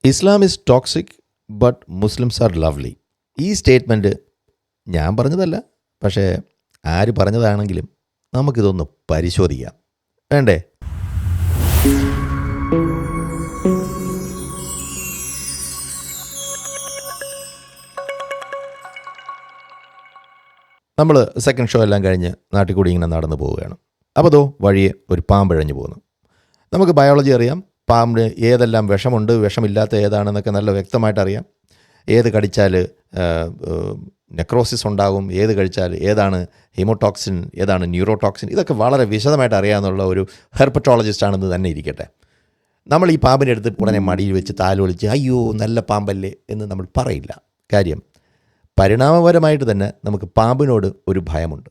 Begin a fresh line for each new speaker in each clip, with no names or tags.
Islam is toxic but Muslims are lovely. ഈ statement ഞാൻ പറഞ്ഞതല്ല, പക്ഷേ ആര് പറഞ്ഞതാണെങ്കിലും നമുക്കിതൊന്ന് പരിശോധിക്കാം, വേണ്ടേ? നമ്മൾ സെക്കൻഡ് ഷോ എല്ലാം കഴിഞ്ഞ് നാട്ടിൽ കൂടി ഇങ്ങനെ നടന്നു പോവുകയാണ്. അപ്പോൾ അതോ വഴിയെ ഒരു പാമ്പഴഞ്ഞു പോകുന്നു. നമുക്ക് ബയോളജി അറിയാം, പാമ്പിന് ഏതെല്ലാം വിഷമുണ്ട്, വിഷമില്ലാത്ത ഏതാണെന്നൊക്കെ നല്ല വ്യക്തമായിട്ട് അറിയാം. ഏത് കടിച്ചാൽ നെക്രോസിസ് ഉണ്ടാകും, ഏത് കഴിച്ചാൽ ഏതാണ് ഹീമോടോക്സിൻ, ഏതാണ് ന്യൂറോടോക്സിൻ, ഇതൊക്കെ വളരെ വിശദമായിട്ട് അറിയാമെന്നുള്ള ഒരു ഹെർപ്പറ്റോളജിസ്റ്റ് ആണെന്ന് തന്നെ ഇരിക്കട്ടെ. നമ്മൾ ഈ പാമ്പിനെ എടുത്ത് ഉടനെ മടിയിൽ വെച്ച് താലോലിച്ച് അയ്യോ നല്ല പാമ്പല്ലേ എന്ന് നമ്മൾ പറയില്ല. കാര്യം പരിണാമപരമായിട്ട് തന്നെ നമുക്ക് പാമ്പിനോട് ഒരു ഭയമുണ്ട്.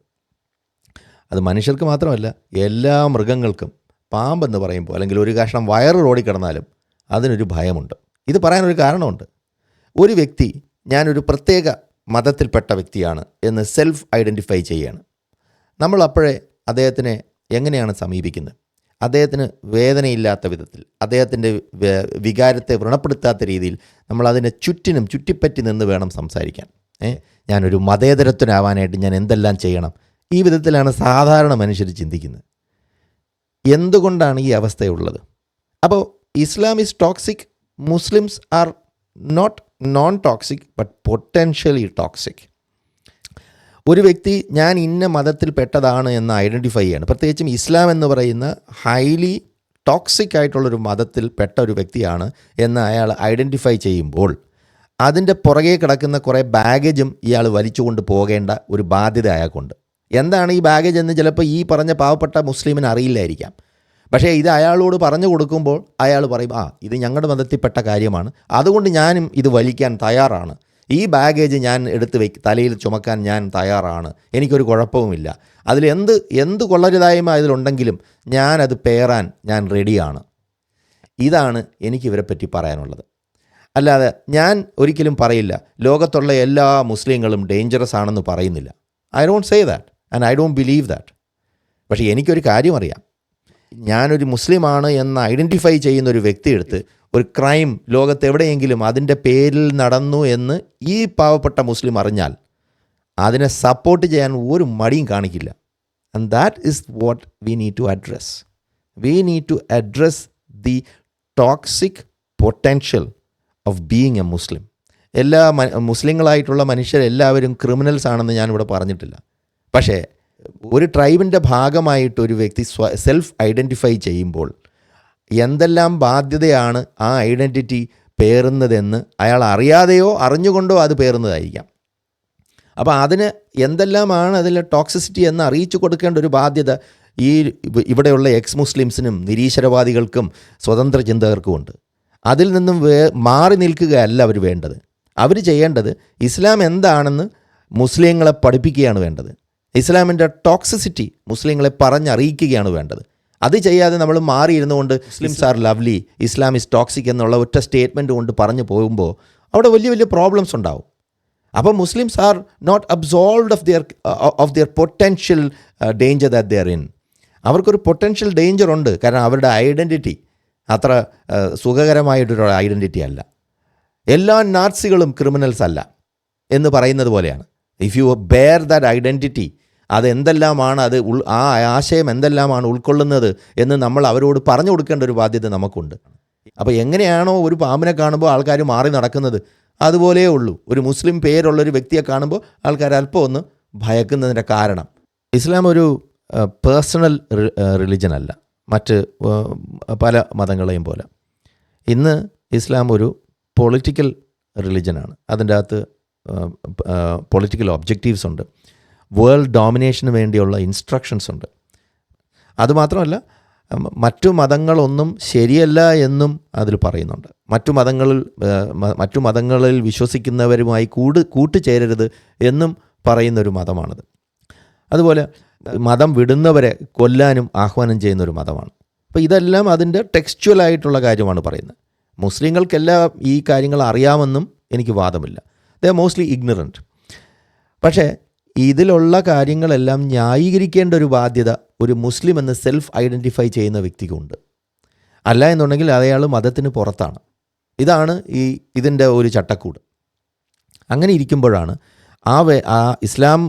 അത് മനുഷ്യർക്ക് മാത്രമല്ല, എല്ലാ മൃഗങ്ങൾക്കും പാമ്പെന്ന് പറയുമ്പോൾ അല്ലെങ്കിൽ ഒരു കഷ്ണം വയറ് റോഡിൽ കിടന്നാലും അതിനൊരു ഭയമുണ്ട്. ഇത് പറയാനൊരു കാരണമുണ്ട്. ഒരു വ്യക്തി ഞാനൊരു പ്രത്യേക മതത്തിൽപ്പെട്ട വ്യക്തിയാണ് എന്ന് സെൽഫ് ഐഡൻറ്റിഫൈ ചെയ്യുകയാണ്. നമ്മൾ അപ്പോഴേ അദ്ദേഹത്തിനെ എങ്ങനെയാണ് സമീപിക്കുന്നത്? അദ്ദേഹത്തിന് വേദനയില്ലാത്ത വിധത്തിൽ, അദ്ദേഹത്തിൻ്റെ വികാരത്തെ വ്രണപ്പെടുത്താത്ത രീതിയിൽ നമ്മൾ അതിനെ ചുറ്റിപ്പറ്റി നിന്ന് വേണം സംസാരിക്കാൻ. ഞാനൊരു മതേതരത്വനാവാനായിട്ട് ഞാൻ എന്തെല്ലാം ചെയ്യണം? ഈ വിധത്തിലാണ് സാധാരണ മനുഷ്യർ ചിന്തിക്കുന്നത്. എന്തുകൊണ്ടാണ് ഈ അവസ്ഥയുള്ളത്? അപ്പോൾ ഇസ്ലാം is toxic, Muslims R non toxic but potentially toxic. ഒരു വ്യക്തി ഞാൻ ഇന്ന മതത്തിൽപ്പെട്ടതാണ് എന്ന് ഐഡൻറ്റിഫൈ ചെയ്യാണ്. പ്രത്യേകിച്ചും ഇസ്ലാം എന്ന് പറയുന്ന ഹൈലി ടോക്സിക് ആയിട്ടുള്ളൊരു മതത്തിൽപ്പെട്ട ഒരു വ്യക്തിയാണ് എന്ന് അയാൾ ഐഡൻറ്റിഫൈ ചെയ്യുമ്പോൾ അതിൻ്റെ പുറകെ കിടക്കുന്ന കുറേ ബാഗേജും ഇയാൾ വലിച്ചുകൊണ്ട് പോകേണ്ട ഒരു ബാധ്യത അയാൾക്കുണ്ട്. എന്താണ് ഈ ബാഗേജ് എന്ന് ചിലപ്പോൾ ഈ പറഞ്ഞ പാവപ്പെട്ട മുസ്ലിമിന് അറിയില്ലായിരിക്കാം. പക്ഷേ ഇത് അയാളോട് പറഞ്ഞു കൊടുക്കുമ്പോൾ അയാൾ പറയും, ഇത് ഞങ്ങളുടെ മതത്തിൽപ്പെട്ട കാര്യമാണ്, അതുകൊണ്ട് ഞാനും ഇത് വലിക്കാൻ തയ്യാറാണ്, ഈ ബാഗേജ് ഞാൻ എടുത്ത് തലയിൽ ചുമക്കാൻ ഞാൻ തയ്യാറാണ്, എനിക്കൊരു കുഴപ്പവുമില്ല, അതിൽ എന്ത് കൊള്ളരുതായ്മ ഇതിലുണ്ടെങ്കിലും ഞാനത് പേറാൻ ഞാൻ റെഡിയാണ്. ഇതാണ് എനിക്കിവരെ പറ്റി പറയാനുള്ളത്. അല്ലാതെ ഞാൻ ഒരിക്കലും പറയില്ല ലോകത്തുള്ള എല്ലാ മുസ്ലിങ്ങളും ഡേഞ്ചറസ് ആണെന്ന് പറയുന്നില്ല. I don't say that and I don't believe that. പക്ഷേ എനിക്കൊരു കാര്യം അറിയാം, ഞാനൊരു മുസ്ലിമാണ് എന്ന് ഐഡൻറ്റിഫൈ ചെയ്യുന്ന ഒരു വ്യക്തിയെടുത്ത് ഒരു ക്രൈം ലോകത്തെവിടെയെങ്കിലും അതിൻ്റെ പേരിൽ നടന്നു എന്ന് ഈ പാവപ്പെട്ട മുസ്ലിം അറിഞ്ഞാൽ അതിനെ സപ്പോർട്ട് ചെയ്യാൻ ഒരു മടിയും കാണിക്കില്ല. And that is what we need to address. We need to address the toxic potential of being a Muslim. എല്ലാ മുസ്ലിങ്ങളായിട്ടുള്ള മനുഷ്യരെല്ലാവരും ക്രിമിനൽസ് ആണെന്ന് ഞാനിവിടെ പറഞ്ഞിട്ടില്ല. പക്ഷേ ഒരു ട്രൈബിൻ്റെ ഭാഗമായിട്ട് ഒരു വ്യക്തി സെൽഫ് ഐഡൻറ്റിഫൈ ചെയ്യുമ്പോൾ എന്തെല്ലാം ബാധ്യതയാണ് ആ ഐഡൻറ്റിറ്റി പേറുന്നതെന്ന് അയാൾ അറിയാതെയോ അറിഞ്ഞുകൊണ്ടോ അത് പേറുന്നതായിരിക്കാം. അപ്പോൾ അതിന് എന്തെല്ലാമാണ് അതിലെ ടോക്സിസിറ്റി എന്ന് അറിയിച്ചു കൊടുക്കേണ്ട ഒരു ബാധ്യത ഈ ഇവിടെയുള്ള എക്സ് മുസ്ലിംസിനും നിരീശ്വരവാദികൾക്കും സ്വതന്ത്ര ചിന്തകർക്കും ഉണ്ട്. അതിൽ നിന്നും മാറി നിൽക്കുകയല്ല അവർ വേണ്ടത്. അവർ ചെയ്യേണ്ടത് ഇസ്ലാം എന്താണെന്ന് മുസ്ലിങ്ങളെ പഠിപ്പിക്കുകയാണ് വേണ്ടത്. ഇസ്ലാമിൻ്റെ ടോക്സിസിറ്റി മുസ്ലിങ്ങളെ പറഞ്ഞറിയിക്കുകയാണ് വേണ്ടത്. അത് ചെയ്യാതെ നമ്മൾ മാറിയിരുന്നുകൊണ്ട് Muslims are lovely, Islam is toxic എന്നുള്ള ഒറ്റ സ്റ്റേറ്റ്മെൻറ്റ് കൊണ്ട് പറഞ്ഞു പോകുമ്പോൾ അവിടെ വലിയ വലിയ പ്രോബ്ലംസ് ഉണ്ടാവും. അപ്പോൾ Muslims are not absolved of their potential danger that they are in. അവർക്കൊരു പൊട്ടൻഷ്യൽ ഡേഞ്ചർ ഉണ്ട്. കാരണം അവരുടെ ഐഡൻറ്റിറ്റി അത്ര സുഖകരമായിട്ടൊരു ഐഡൻറ്റിറ്റി അല്ല. എല്ലാ നാസികളും ക്രിമിനൽസ് അല്ല എന്ന് പറയുന്നത് പോലെയാണ്. If you bear that identity, അതെന്തെല്ലാമാണ്, ആ ആശയം എന്തെല്ലാമാണ് ഉൾക്കൊള്ളുന്നത് എന്ന് നമ്മൾ അവരോട് പറഞ്ഞു കൊടുക്കേണ്ട ഒരു ബാധ്യത നമുക്കുണ്ട്. അപ്പോൾ എങ്ങനെയാണോ ഒരു പാമ്പിനെ കാണുമ്പോൾ ആൾക്കാർ മാറി നടക്കുന്നത്, അതുപോലെയേ ഉള്ളൂ ഒരു മുസ്ലിം പേരുള്ളൊരു വ്യക്തിയെ കാണുമ്പോൾ ആൾക്കാർ അല്പം ഒന്ന് ഭയക്കുന്നതിൻ്റെ കാരണം. ഇസ്ലാം ഒരു പേഴ്സണൽ റിലിജൻ അല്ല മറ്റ് പല മതങ്ങളെയും പോലെ. ഇന്ന് ഇസ്ലാം ഒരു പൊളിറ്റിക്കൽ റിലിജനാണ്. അതിൻ്റെ അകത്ത് പൊളിറ്റിക്കൽ ഒബ്ജക്റ്റീവ്സ് ഉണ്ട്, വേൾഡ് ഡോമിനേഷന് വേണ്ടിയുള്ള ഇൻസ്ട്രക്ഷൻസ് ഉണ്ട്. അതുമാത്രമല്ല, മറ്റു മതങ്ങളൊന്നും ശരിയല്ല എന്നും അതിൽ പറയുന്നുണ്ട്. മറ്റു മതങ്ങളിൽ വിശ്വസിക്കുന്നവരുമായി കൂട്ടുചേരരുത് എന്നും പറയുന്നൊരു മതമാണിത്. അതുപോലെ മതം വിടുന്നവരെ കൊല്ലാനും ആഹ്വാനം ചെയ്യുന്നൊരു മതമാണ്. അപ്പോൾ ഇതെല്ലാം അതിൻ്റെ ടെക്സ്ച്വലായിട്ടുള്ള കാര്യമാണ് പറയുന്നത്. മുസ്ലിങ്ങൾക്കെല്ലാം ഈ കാര്യങ്ങൾ അറിയാമെന്നും എനിക്ക് വാദമില്ല. They are mostly ignorant. പക്ഷേ ഇതിലുള്ള കാര്യങ്ങളെല്ലാം ന്യായീകരിക്കേണ്ട ഒരു ബാധ്യത ഒരു മുസ്ലിം എന്ന് സെൽഫ് ഐഡൻറ്റിഫൈ ചെയ്യുന്ന വ്യക്തിക്കുണ്ട്. അല്ല എന്നുണ്ടെങ്കിൽ അയാൾ മതത്തിന് പുറത്താണ്. ഇതാണ് ഇതിൻ്റെ ഒരു ചട്ടക്കൂട്. അങ്ങനെ ഇരിക്കുമ്പോഴാണ് ആ ഇസ്ലാം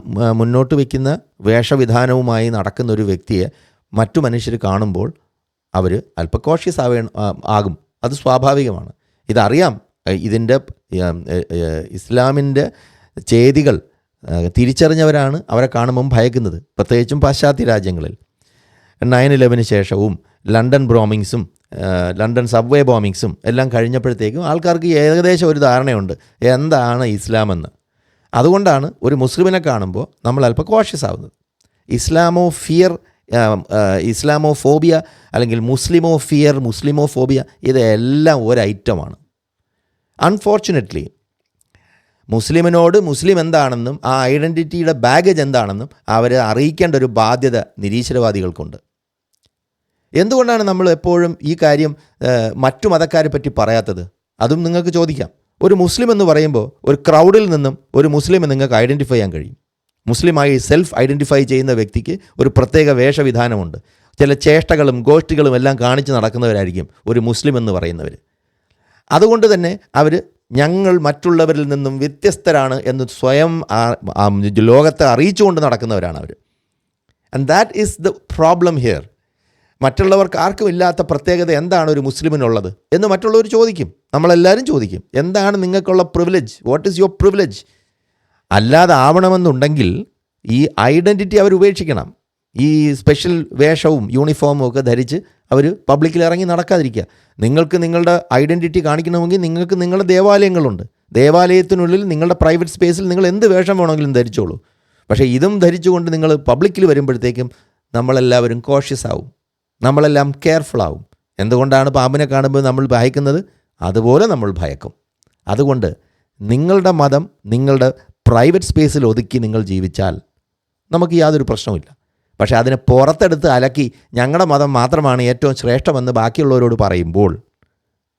മുന്നോട്ട് വയ്ക്കുന്ന വേഷവിധാനവുമായി നടക്കുന്ന ഒരു വ്യക്തിയെ മറ്റു മനുഷ്യർ കാണുമ്പോൾ അവർ അല്പം കോഷ്യസ് ആകും. അത് സ്വാഭാവികമാണ്. ഇതറിയാം. ഇതിൻ്റെ ഇസ്ലാമിൻ്റെ ചേതികൾ തിരിച്ചറിഞ്ഞവരാണ് അവരെ കാണുമ്പം ഭയക്കുന്നത്. പ്രത്യേകിച്ചും പാശ്ചാത്യ രാജ്യങ്ങളിൽ 9/11 ശേഷവും ലണ്ടൻ ബോംബിങ്സും ലണ്ടൻ സബ്വേ ബോംബിങ്സും എല്ലാം കഴിഞ്ഞപ്പോഴത്തേക്കും ആൾക്കാർക്ക് ഏകദേശം ഒരു ധാരണയുണ്ട് എന്താണ് ഇസ്ലാമെന്ന്. അതുകൊണ്ടാണ് ഒരു മുസ്ലിമിനെ കാണുമ്പോൾ നമ്മൾ അല്പം കോഷ്യസ് ആവുന്നത്. ഇസ്ലാമോഫോബിയ അല്ലെങ്കിൽ മുസ്ലിമോഫോബിയ ഇതെല്ലാം ഒരു ഐറ്റമാണ്. അൺഫോർച്ചുനേറ്റ്ലി മുസ്ലിമിനോട് മുസ്ലിം എന്താണെന്നും ആ ഐഡൻറ്റിറ്റിയുടെ ബാഗേജ് എന്താണെന്നും അവരെ അറിയിക്കേണ്ട ഒരു ബാധ്യത നിരീശ്വരവാദികൾക്കുണ്ട്. എന്തുകൊണ്ടാണ് നമ്മൾ എപ്പോഴും ഈ കാര്യം മറ്റു മതക്കാരെ പറ്റി പറയാത്തത്? അതും നിങ്ങൾക്ക് ചോദിക്കാം. ഒരു മുസ്ലിം എന്ന് പറയുമ്പോൾ ഒരു ക്രൗഡിൽ നിന്നും ഒരു മുസ്ലിം നിങ്ങൾക്ക് ഐഡൻറ്റിഫൈ ചെയ്യാൻ കഴിയും. മുസ്ലിമായി സെൽഫ് ഐഡൻറ്റിഫൈ ചെയ്യുന്ന വ്യക്തിക്ക് ഒരു പ്രത്യേക വേഷവിധാനമുണ്ട്. ചില ചേഷ്ടകളും ഗോഷ്ഠികളും എല്ലാം കാണിച്ച് നടക്കുന്നവരായിരിക്കും ഒരു മുസ്ലിം എന്ന് പറയുന്നവർ. അതുകൊണ്ട് തന്നെ അവർ ഞങ്ങൾ മറ്റുള്ളവരിൽ നിന്നും വ്യത്യസ്തരാണ് എന്ന് സ്വയം ലോകത്തെ അറിയിച്ചുകൊണ്ട് നടക്കുന്നവരാണ് അവർ. And that is the problem here. മറ്റുള്ളവർക്ക് ആർക്കും ഇല്ലാത്ത പ്രത്യേകത എന്താണ് ഒരു മുസ്ലിമിനുള്ളത് എന്ന് മറ്റുള്ളവർ ചോദിക്കും. നമ്മളെല്ലാവരും ചോദിക്കും, എന്താണ് നിങ്ങൾക്കുള്ള privilege? What is your privilege? അല്ലാതെ ആവണമെന്നുണ്ടെങ്കിൽ ഈ ഐഡൻറ്റിറ്റി അവർ ഉപേക്ഷിക്കണം. ഈ സ്പെഷ്യൽ വേഷവും യൂണിഫോമും ഒക്കെ ധരിച്ച് അവർ പബ്ലിക്കിൽ ഇറങ്ങി നടക്കാതിരിക്കുക. നിങ്ങൾക്ക് നിങ്ങളുടെ ഐഡൻറ്റിറ്റി കാണിക്കണമെങ്കിൽ നിങ്ങൾക്ക് നിങ്ങളുടെ ദേവാലയങ്ങളുണ്ട്. ദേവാലയത്തിനുള്ളിൽ നിങ്ങളുടെ പ്രൈവറ്റ് സ്പേസിൽ നിങ്ങൾ എന്ത് വേഷം വേണമെങ്കിലും ധരിച്ചോളൂ. പക്ഷേ ഇതും ധരിച്ചുകൊണ്ട് നിങ്ങൾ പബ്ലിക്കിൽ വരുമ്പോഴത്തേക്കും നമ്മളെല്ലാവരും കോഷ്യസ് ആവും, നമ്മളെല്ലാം കെയർഫുൾ ആവും. എന്തുകൊണ്ടാണ് പാമ്പിനെ കാണുമ്പോൾ നമ്മൾ ഭയക്കുന്നത്? അതുപോലെ നമ്മൾ ഭയക്കും. അതുകൊണ്ട് നിങ്ങളുടെ മതം നിങ്ങളുടെ പ്രൈവറ്റ് സ്പേസിൽ ഒതുക്കി നിങ്ങൾ ജീവിച്ചാൽ നമുക്ക് യാതൊരു പ്രശ്നവുമില്ല. പക്ഷേ അതിനെ പുറത്തെടുത്ത് അലക്കി ഞങ്ങളുടെ മതം മാത്രമാണ് ഏറ്റവും ശ്രേഷ്ഠമെന്ന് ബാക്കിയുള്ളവരോട് പറയുമ്പോൾ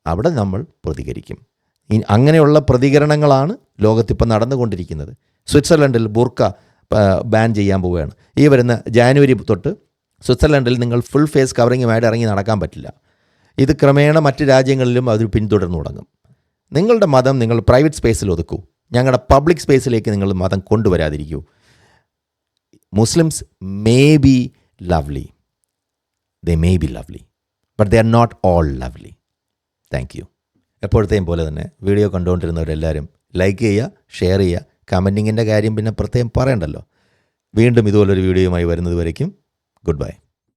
അവിടെ നമ്മൾ പ്രതികരിക്കും. അങ്ങനെയുള്ള പ്രതികരണങ്ങളാണ് ലോകത്തിപ്പോൾ നടന്നുകൊണ്ടിരിക്കുന്നത്. സ്വിറ്റ്സർലൻഡിൽ ബുർക്ക ബാൻ ചെയ്യാൻ പോവുകയാണ്. ഈ വരുന്ന ജാനുവരി തൊട്ട് സ്വിറ്റ്സർലൻഡിൽ നിങ്ങൾ ഫുൾ ഫേസ് കവറിങ്ങുമായിട്ട് ഇറങ്ങി നടക്കാൻ പറ്റില്ല. ഇത് ക്രമേണ മറ്റ് രാജ്യങ്ങളിലും അത് പിന്തുടർന്നു തുടങ്ങും. നിങ്ങളുടെ മതം നിങ്ങൾ പ്രൈവറ്റ് സ്പേസിൽ ഒതുക്കൂ. ഞങ്ങളുടെ പബ്ലിക് സ്പേസിലേക്ക് നിങ്ങൾ മതം കൊണ്ടുവരാതിരിക്കൂ. Muslims may be lovely, but they are not all lovely. Thank you. എപ്പോഴത്തെയും പോലെ തന്നെ വീഡിയോ കണ്ടുകൊണ്ടിരുന്നവരെല്ലാവരും ലൈക്ക് ചെയ്യുക, ഷെയർ ചെയ്യുക. കമൻറ്റിങ്ങിൻ്റെ കാര്യം പിന്നെ പ്രത്യേകം പറയണ്ടല്ലോ. വീണ്ടും ഇതുപോലൊരു വീഡിയോയുമായി വരുന്നത് വരയ്ക്കും ഗുഡ് ബൈ.